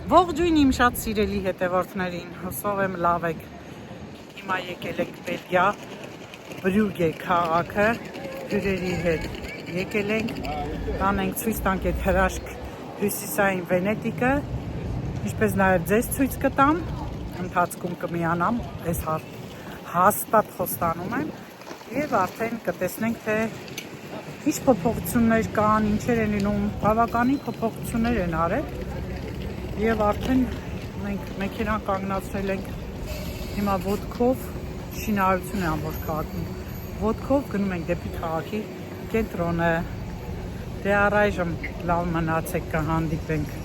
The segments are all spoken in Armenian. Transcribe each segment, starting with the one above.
Ողջույն իմ շատ սիրելի հետևորդներին, հուսով եմ լավ եք։ Հիմա եկել ենք Բելգիա, Բրյուգե քաղաքը, հյուրերի հետ եկել ենք, տանենք ցույց տանք այդ հրաշք հյուսիսային Վենետիկը, ինչպես նաև ձեզ ցույց կտամ, ընթացքում կմիանամ, այս հաստատ խոստանում եմ, եւ արդեն կտեսնենք, թե ինչ փոփոխություններ կան, ինչեր են լինում, բավականին փոփոխություններ են արել։ Եվ արդեն մենք մեքենան կանգնացրել ենք հիմա ոտքով, շինարարություն է ամբողջ քաղաքում, ոտքով գնում ենք դեպի քաղաքի կենտրոնը, դե առայժմ լավ մնացեք, կհանդիպենք։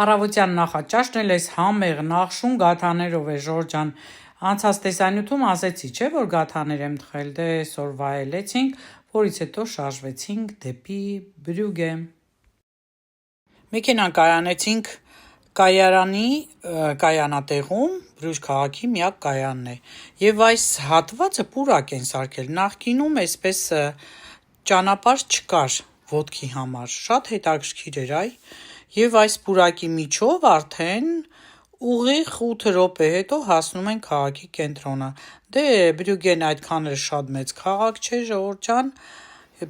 Առավոտյան նախաճաշն էլ այս համեղ նախշուն գաթաներով է, Ժորժ ջան, անցած տեսանյութում ասեցի, չէ՞ որ գաթաներ եմ թխել, դե այսօր վայելեցինք, որից հետո շարժվեցինք դեպի Բրյուգե։ Մեքենան կայանեցինք կայարանի կայանատեղում, Բրյուժ քաղաքի միակ կայանն է, եւ այս հատվածը պուրակ են սարքել, նախկինում այսպես ճանապարհ չկար ոտքի համար, շատ հետաքրքիր էր այ։ Եվ այս պուրակի միջով արդեն ուղիղ 8 րոպե հետո հասնում են քաղաքի կենտրոնը։ Դե Բրյուգեն այդքան էլ շատ մեծ քաղաք չէ, Ժողովուրդ ջան,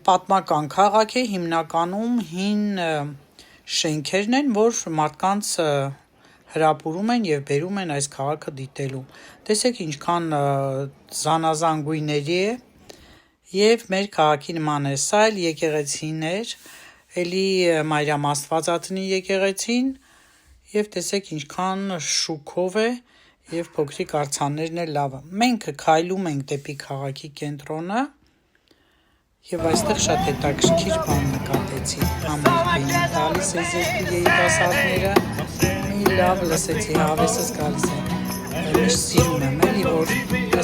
պատմական քաղաք է, հիմնականում հին շենքերն են, որ մարդկանց հրապուրում են եւ բերում են այս քաղաքը դիտելու։ Տեսեք ինչքան զանազան գույների է եւ մեր քաղաքի նման է, սա էլ եկեղեցիներ, էլի Մարիամ Աստվածածնի եկեղեցին եւ տեսեք ինչքան շուքով է եւ փոքրիկ արձաններն էլ լավը։ Մենք քայլում ենք դեպի քաղաքի կենտրոնը եւ այստեղ շատ հետաքրքիր բան նկատեցի։ Համերգին գալիս է երկու երիտասարդները, մի լավ լսեցի, հավեսս գալիս է։ Միշտ սիրում եմ էլի, որ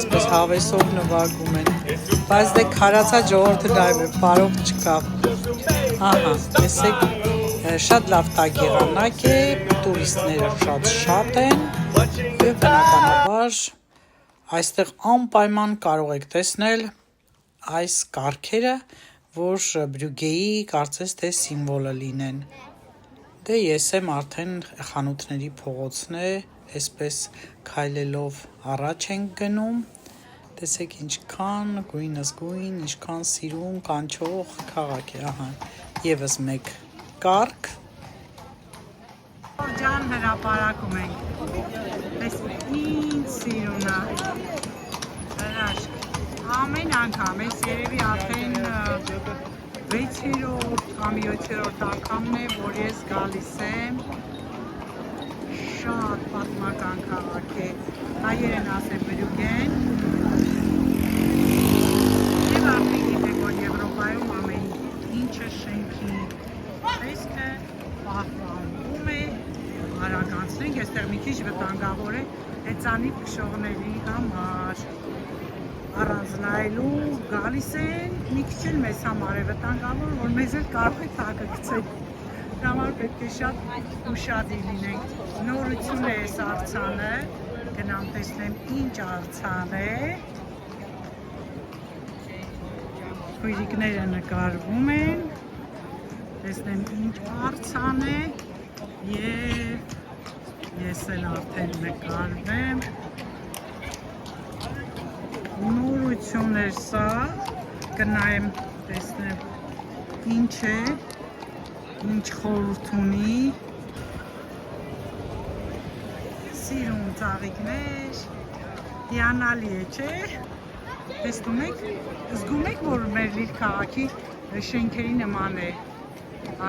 այսպես հավեսով նվագում են, բայց դե քարացած ժողովուրդը նայում է, բարով չկա։ Ահա, տեսեք, շատ լավ տագեղանակ է, տուրիստները շատ են եւ բնականաբար այստեղ անպայման կարող եք տեսնել այս կառքերը, որ Բրյուգեի կարծես թե սիմվոլը լինեն։ Դե ես եմ արդեն խանութների փողոցն է, այսպես քայլելով առաջ ենք գնում, տեսեք ինչքան գույնս գույն, ինչքան սիրուն կանչող քաղաք է, ահա, եւս մեկ կառք։ Ջան հրապարակում ենք, տեսեք ինչ սիրուն է, հրաշք, ամեն անգամ, ես երևի արդեն 6-րդ կամ 7-րդ անգամն է, որ ես գալիս եմ, շատ պատմական քաղաք է, հայեր են ասել Բրյուգեն, եւ արդեն գիտեք, որ Եվրոպայում ամեն ինչը շենքի տեսքը պահպանվում է, արագանցնենք, այստեղ մի քիչ վտանգավոր է հեծանիվ քշողների համար, առանձնայելու գալիս են, մի քիչ էլ մեզ համար է վտանգավոր, որ մեզ էլ կարող է թակը գցել, համար պետք է շատ ուշադիր լինենք, նորություն է այս արձանը, գնամ տեսնեմ ինչ արձան է, քույրիկները նկարվում են, տեսնեմ ինչ արձան է եւ ես էլ արդեն նկարվեմ, նորություն էր սա, կնայեմ տեսնեմ ինչ է, ինչ խորհուրդ ունի, սիրուն ծաղիկներ, հիանալի է, չէ՞, տեսնում եք, զգում եք, որ մեր լիր քաղաքի շենքերի նման է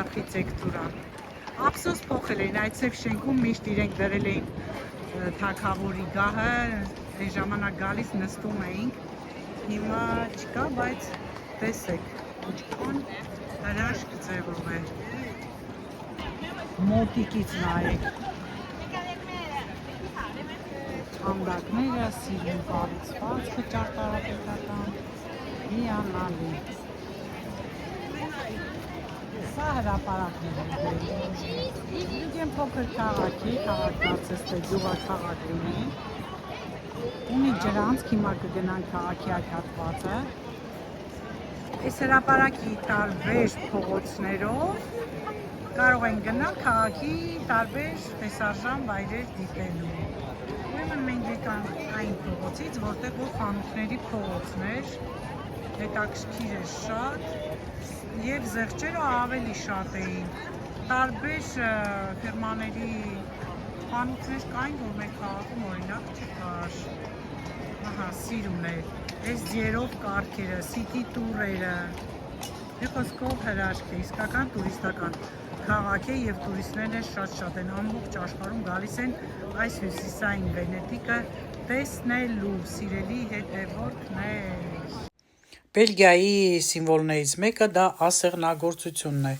արխիտեկտուրան, ափսոս փոխել էին, այդ սև շենքում միշտ իրենք դրել էին թագավորի գահը, այս ժամանակ գալիս նստում էինք, հիմա չկա, բայց տեսեք, ինչքան հրաշք ձևով է, մոտիկից նայեք, խանդակները, սիրուն կառուցվածքը ճարտարապետական, հիանալի, Սա հրապարակներ են Բրյուգեն փոքր քաղաքի, քաղաքացես թե գյուղաքաղաք ունի ունի ջրանցք, հիմա կգնանք քաղաքի այդ հատվածը այս հրապարակի տարբեր փողոցներով կարող են գնալ քաղաքի տարբեր տեսարժան վայրեր դիտելու ուրեմն մենք եկանք այն փողոցից, որտեղ որ խանութների փողոցն էր հետաքրքիր է շատ և զեղչերը ավելի շատ էին տարբեր ֆիրմաների խանութներ կային, որ մեր քաղաքում օրինակ չկար ահա, սիրուն էր այս ձիերով կառքերը, սիթի տուրերը մի խոսքով հրաշք է, իսկական տուրիստական քաղաք է և տուրիստներն շատ են ամբողջ աշխարհում գալիս են այս հյուսիսային Վենետիկը տեսնելու սիրելի հետևորդներ Բելգիայի սիմվոլներից մեկը դա ասեղնագործությունն է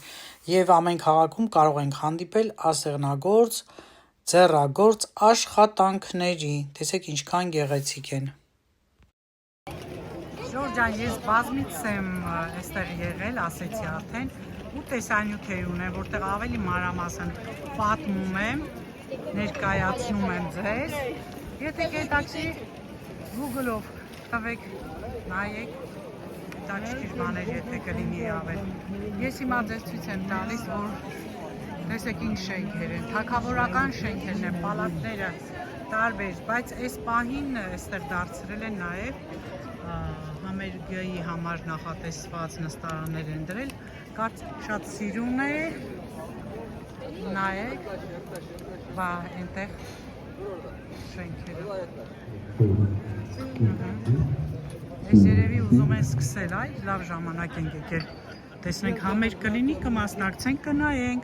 և ամեն քաղաքում կարող ենք հանդիպել ասեղնագործ, ձեռագործ աշխատանքների տեսեք ինչքան գեղեցիկ են Ժորժ ջան, ես բազմից եմ այստեղ եղել, ասեցի արդեն ու տեսանյութեր ունեմ, որտեղ ավելի մանրամասն պատմում եմ, ներկայացնում եմ ձեզ եթե կհետաքրքրի Google-ով տվեք, նայեք հետաքրքիր բաներ եթե կլինի ավել ես հիմա ձեզ ցույց եմ տալիս, որ տեսեք ինչ շենքեր են, թագավորական շենքերն են, պալատները տարբեր, բայց այս պահին այստեղ դարձրել են նաև համերգի համար նախատեսված նստարաններ են դրել, շատ սիրուն է, նայեք, բա այնտեղ շենքերը Ես երևի ուզում են սկսել, այ լավ ժամանակ ենք եկել տեսնենք համերգ կլինի, կմասնակցենք, կնայենք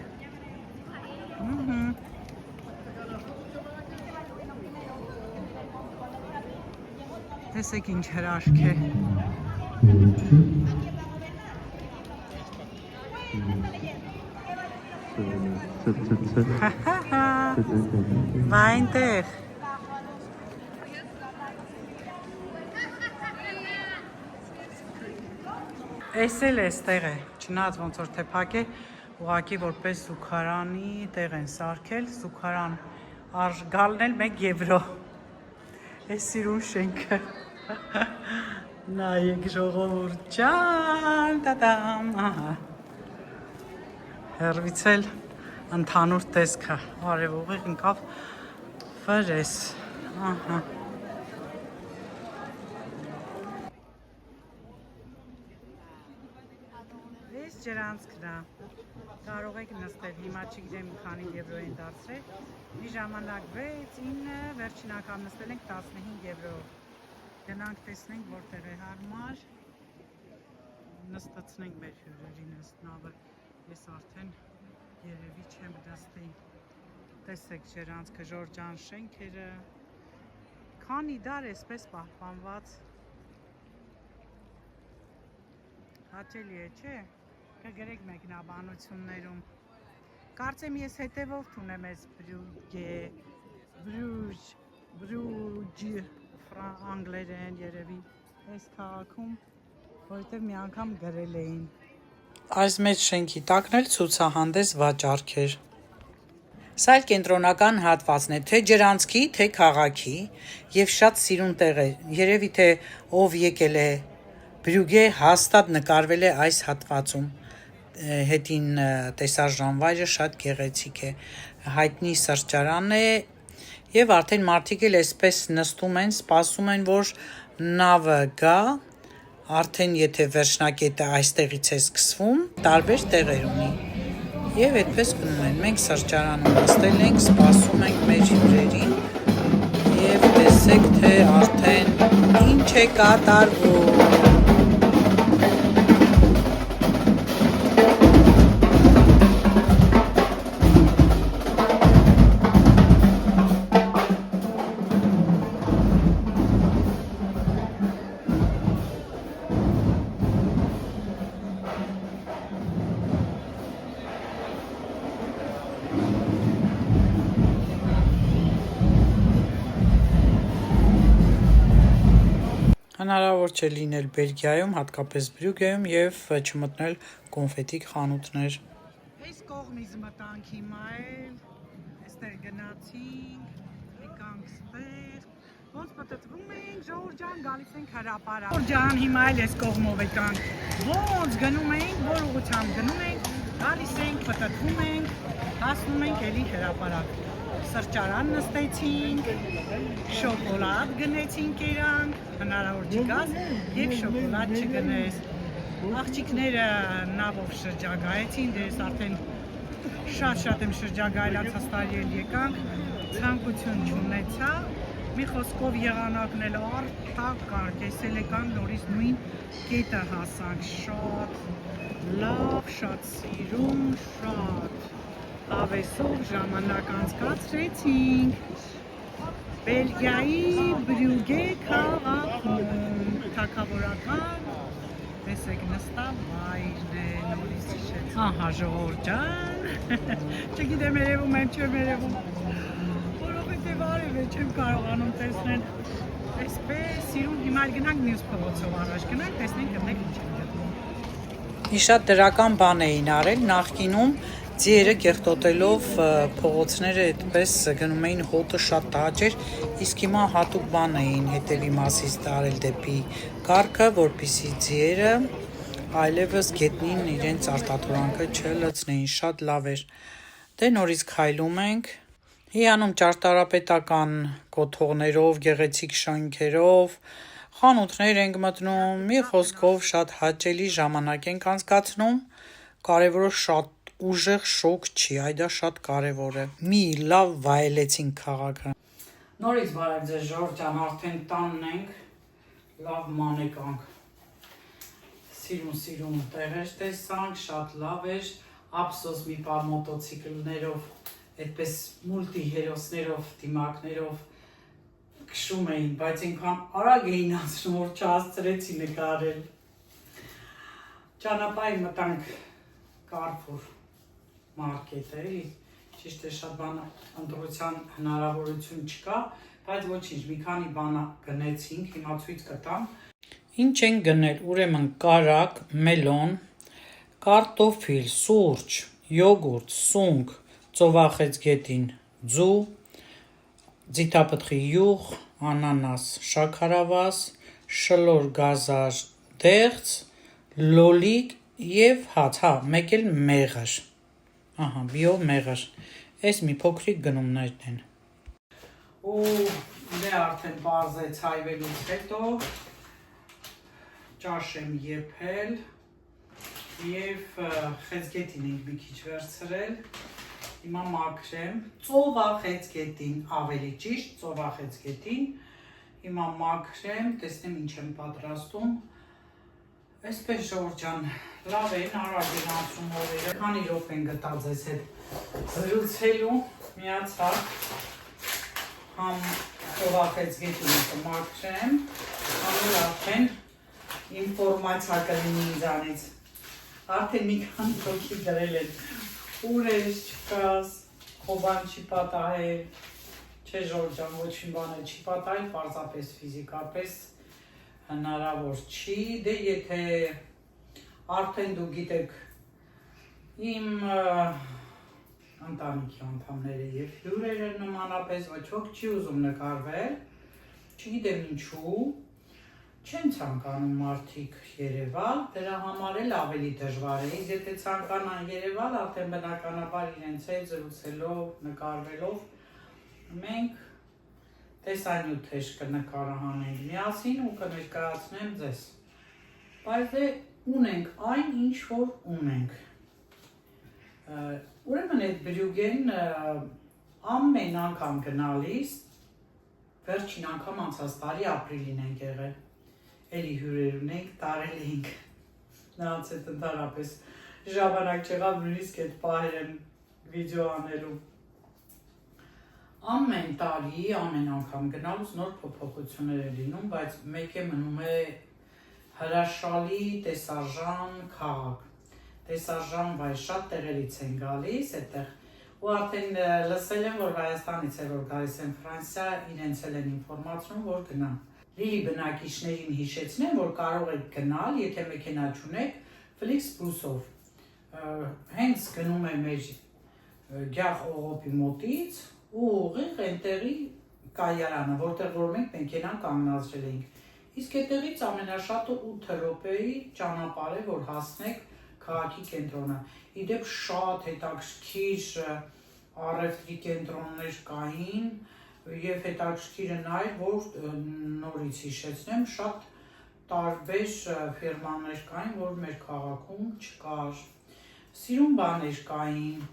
Տեսեք ինչ հրաշք է Բա այնտեղ Էս էլ էստեղ է, չնայած ոնց որ թե փակ է, ուղղակի որպես զուգարանի տեղ են սարքել, զուգարան գալն էլ 1 եվրո Էս սիրուն շենքը Նայեք ժողովուրդ ջան, տադամ, ահա Հեռվից էլ ընդհանուր տեսքը, արևողը ընկավ վրես, ահա Այս ջրանցքն է, կարող եք նստել, հիմա չգիտեմ քանի եվրո են դարձրել, մի ժամանակ 6, 9, վերջին անգամ նստել ենք 15 եվրո, գնանք տեսնենք որտեղ է հարմար, նստացնենք մեր հյուրերին նավը, ես արդեն երևի չեմ նստի, տեսեք ջրանցքը, ժորջան շենքերը, քանի դար էսպես պահպանված, հաճելի է, չէ? Կգրեք մեկնաբանություններում Կարծեմ ես հետևորդ ունեմ ես Բրյուգ անգլերեն երևի այս քաղաքում, որովհետև մի անգամ գրել էին Այս մեծ շենքի տակն էլ ցուցահանդես վաճառք էր Սա էլ կենտրոնական հատվածն է, թե ջրանցքի, թե քաղաքի և շատ սիրուն տեղ է, երևի թե ով եկել է Բրյուգե հաստատ նկարվել է այս հատվածում հետին տեսարժան վայրը շատ գեղեցիկ է, հայտնի սրճարան է և արդեն մարդիկ էլ այսպես նստում են, սպասում են, որ նավը գա, արդեն եթե վերջնակետը այստեղից է սկսվում, տարբեր տեղեր ունի և այդպես գնում են, մենք սրճարանում նստել ենք, սպասում ենք մեր հյուրերին և տեսեք, թե արդեն ինչ է կատարվում Հնարավոր չէ լինել Բելգիայում, հատկապես Բրյուգեում և չմտնել կոնֆետի խանութներ։ կողմից մտանք հիմա էլ, այստեղ գնացինք, եկանք ստեղ, ոնց պտտվում ենք, Ժողովուրդ ջան, գալիս ենք հրապարակ։ Ժողովուրդ ջան, հիմա էլ այս կողմով եկանք, ոնց գնում ենք, որ ուղղությամբ գնում ենք, գալիս ենք, պտտվում ենք, հասնում ենք էլի հրապարակ։ Սրճարան նստեցինք, շոկոլադ գնեցինք երանք, հնարավոր չգաս և շոկոլադ չգնես։ Աղջիկները նավով շրջագայեցին, դες արդեն շատ եմ շրջագայլացած տարի էլ եկանք, ցանկություն չունեցա, մի խոսքով եղանակն էլ արտակարգ, էսել եկանք նորից նույն կետը հասանք, շատ լավ, շատ սիրուն, շատ հավեսով ժամանակ անցկացրեցինք Բելգիայի Բրյուգե քաղաքում, թագավորական տեսեք նստավ վայրն է, նորից հիշեց, ահա Ժողովուրդ ջան, չգիտեմ երևում եմ, չեմ երևում, որովհետև արև է, չեմ կարողանում տեսնել, այսպես սիրուն, հիմա գնանք մյուս փողոցով առաջ գնանք, տեսնենք գտնենք ինչ ենք գտնում։ Մի շատ դրական բան էին արել, նախկինում ձիերը կեղտոտելով փողոցները այդպես գնում էին հոտը շատ տաճ էր, իսկ հիմա հատուկ բան էին հետևի մասից տարել դեպի կառքը, որպեսզի ձիերը այլևս գետնին իրենց արտադրանքը չլցնեին, շատ լավ էր։ Դե նորից քայլում ենք, հիանում ճարտարապետական կոթողներով, գեղեցիկ շենքերով, խանութներ ենք մտնում, մի խոսքով շատ հաճելի ժամանակ ենք անցկացնում, կարևորը շատ ուժեղ շոկ չի, այ դա շատ կարևոր է։ Մի լավ վայելեցինք քաղաքը։ Նորից բարև ձեզ Ժողովուրդ ջան, արդեն տանն ենք, լավ ման եկանք։ Սիրուն տեղեր տեսանք, շատ լավ էր, ափսոս մի պար մոտոցիկլներով, այդպես մուլտիհերոսներով, դիմակներով քշում էին, բայց այնքան արագ էին անցնում, որ չհասցրեցի նկարել։ Ճանապարհին մտանք Carrefour մարքետ էլի, ճիշտ է շատ բան ընտրության հնարավորություն չկա, բայց ոչինչ, մի քանի բան գնեցինք, հիմա ցույց կտամ։ Ինչ ենք գնել, ուրեմն կարակ, մելոն, կարտոֆիլ, սուրճ, յոգուրտ, սունկ, ծովախեց գետին, ձու, ձիթապտղի յուղ, անանաս, շաքարավազ, շլոր գազար, դեղց, լոլիկ և հաց, մեկ էլ մեղր, ահա, բիո մեղր, այս մի փոքրիկ գնումներն են։ Ու դե արդեն պարզեց հայվելուց հետո, ճաշ եմ եփել և խեցգետին ենք մի քիչ վերցրել, հիմա մաքրեմ, ծովախեցգետին, ավելի ճիշտ ծովախեցգետին, հիմա մաքրեմ, տեսնեմ ինչ եմ պատրաստում, այսպես Ժողովուրդ ջան, լավ են, արագ են անցում օրերը, քանի րոպե են գտա ձեզ հետ զրուցելու, միացավ, համ ծովախեցգետին կմաքրեմ, համ արդեն ինֆորմացիա կլինի ինձանից, արդեն մի քանի հոգի գրել են, ուր ես չկաս, խոբան չի պատահել, չէ Ժողովուրդ ջան, ոչինչ բան չի պատահել, պարզապես ֆիզիկապես հնարավոր չի, դե եթե արդեն դու գիտեք իմ ընտանիքի անդամները և հյուրերը նմանապես ոչ ոք չի ուզում նկարվել, չգիտեմ ինչու, չեն ցանկանում մարդիկ երևալ, դրա համար էլ ավելի դժվար է, իսկ եթե ցանկանան երևալ, արդեն բնականաբար իրենց հետ զրուցելով, նկարվելով, մենք տեսանյութ հեշտ կնկարահանենք միասին ու կներկայացնեմ ձեզ, բայց դե ունենք այն, ինչ որ ունենք, ուրեմն այդ Բրյուգեն ամեն անգամ գնալիս, վերջին անգամ անցած տարի ապրիլին ենք եղել, էլի հյուրեր ունենք, տարել ենք, նրանց հետ ընդհանրապես ժամանակ չեղավ, նույնիսկ այդ պահեր եմ վիդեո անելու, ամեն տարի, ամեն անգամ գնալուց նոր փոփոխություններ է լինում, բայց մեկ է մնում է հրաշալի տեսարժան քաղաք, տեսարժան վայր, շատ տեղերից են գալիս այդտեղ, ու արդեն լսել եմ, որ Հայաստանից է, որ գալիս են Ֆրանսիա, իրենց էլ են ինֆորմացիոն, որ գնան։ Լիլի բնակիչներին հիշեցնեմ, որ կարող եք գնալ, եթե մեքենա չունեք, Flixbus-ով, հենց գնում է մեր գյախ օղոպի մոտից ու ուղիղ այնտեղի կայարանը, որտեղ որ մենք մեքենան կանգնացրել էինք։ Իսկ այդտեղից ամենաշատը 8 րոպեի ճանապարհ է, որ հասնեք քաղաքի կենտրոնը։ Իդեպ շատ հետաքրքիր առևտրի կենտրոններ կային եւ հետաքրքիրը նա էր, որ նորից հիշեցնեմ, շատ տարբեր ֆիրմաներ կային, որ մեր քաղաքում չկար։ Սիրուն բաներ կային։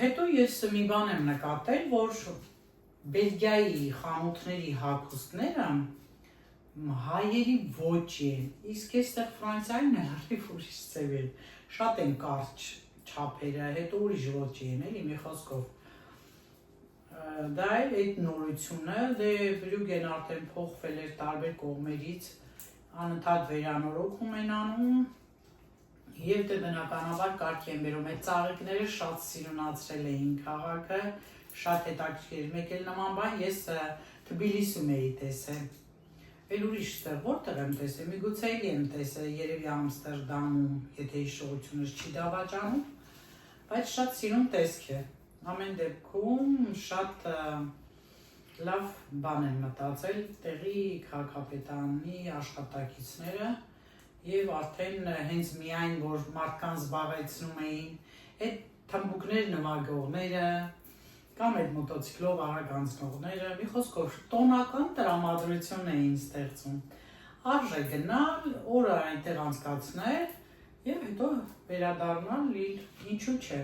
Հետո ես մի բան եմ նկատել, որ Բելգիայի խանութների հագուստները հայերի ոճի են, իսկ այստեղ Ֆրանսիայում լրիվ ուրիշ ձև են, շատ են կարճ չափերը, հետո ուրիշ ոճի են, էլի մի խոսքով։ Դա էլ այդ նորությունը, դե Բրյուգեն արդեն փոխվել էր տարբեր կողմերից, անընդհատ վերանորոգում են անում, եւ դե բնականաբար կարգ են բերում, այդ ծաղիկները շատ սիրունացրել էին քաղաքը, շատ հետաքրքիր, մեկ էլ նման բան ես Թբիլիսիում էի տեսել։ Էլ ուրիշ տեղ, որտեղ եմ տեսել, միգուցե էլի եմ տեսել, երևի Ամստերդամում, եթե հիշողությունս չի դավաճանում, բայց շատ սիրուն տեսք է։ Ամեն դեպքում շատ լավ բան են մտածել տեղի քաղաքապետարանի աշխատակիցները եւ արդեն հենց միայն որ մարդկանց զբաղեցնում էին այդ թմբուկներ նվագողները կամ այդ մոտոցիկլով արագ անցնողները, մի խոսքով տոնական տրամադրություն էին ստեղծում։ Արժե գնալ, օրը այնտեղ անցկացնել եւ հետո վերադառնալ ինչու՞ չէ,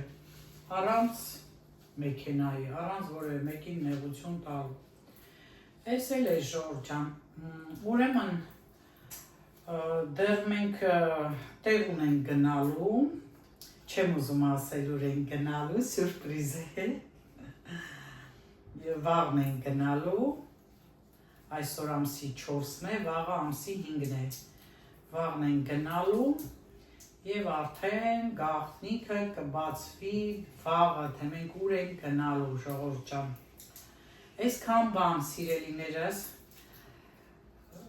առանց մեքենայի, առանց որևէ մեկին նեղություն տալու։ Էս էլ է Ժորժ ջան։ Ուրեմն դեռ մենք տեղ ունենք գնալու, չեմ ուզում ասել ուր ենք գնալու, սյուրպրիզ է։ Վաղն են գնալու, այսօր ամսի 4-ն է, վաղը ամսի 5-ն է, վաղն են գնալու և արդեն գաղտնիքը կբացվի վաղը, թե մենք ուր ենք գնալու Ժողովուրդ ջան։ Այսքան բան սիրելիներս,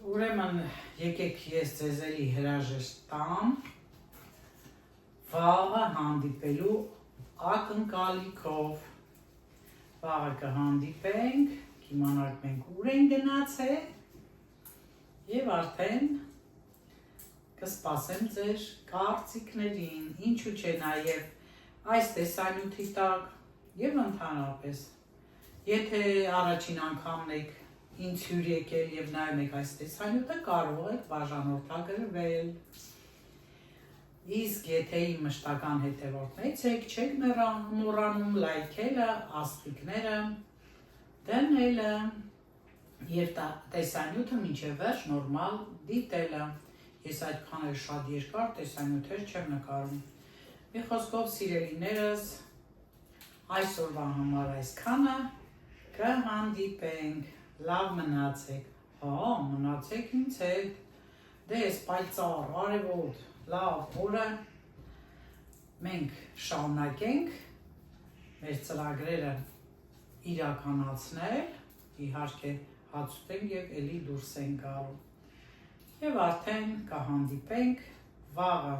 ուրեմն եկեք ես ձեզ էլի հրաժեշտ տամ, վաղը հանդիպելու ակնկալիքով։ Վաղը կհանդիպենք, կիմանանք մենք ուր են գնացել և արդեն կսպասեմ ձեր կարծիքներին, ինչու չէ նաև այս տեսանյութի տակ և ընդհանրապես։ Եթե առաջին անգամն եք ինձ հյուր եկել և նայում եք այս տեսանյութը, կարող եք բաժանորդագրվել։ Իսկ եթե իմ մշտական հետևորդներից եք, չեք մոռանում լայքելը, աստղիկները, դնելը և տեսանյութը մինչև վերջ նորմալ դիտելը։ Ես այդքան էլ շատ երկար տեսանյութեր չեմ նկարում։ Մի խոսքով սիրելիներս, այսօրվա համար այսքանը, կհանդիպենք, լավ մնացեք, մնացեք ինձ հետ, դե ես պայծառ, արևոտ, լավ օրը մենք շարունակենք մեր ծրագրերը իրականացնել, իհարկե հաց ուտենք և էլի դուրս ենք գալու։ Եվ արդեն կհանդիպենք վաղը։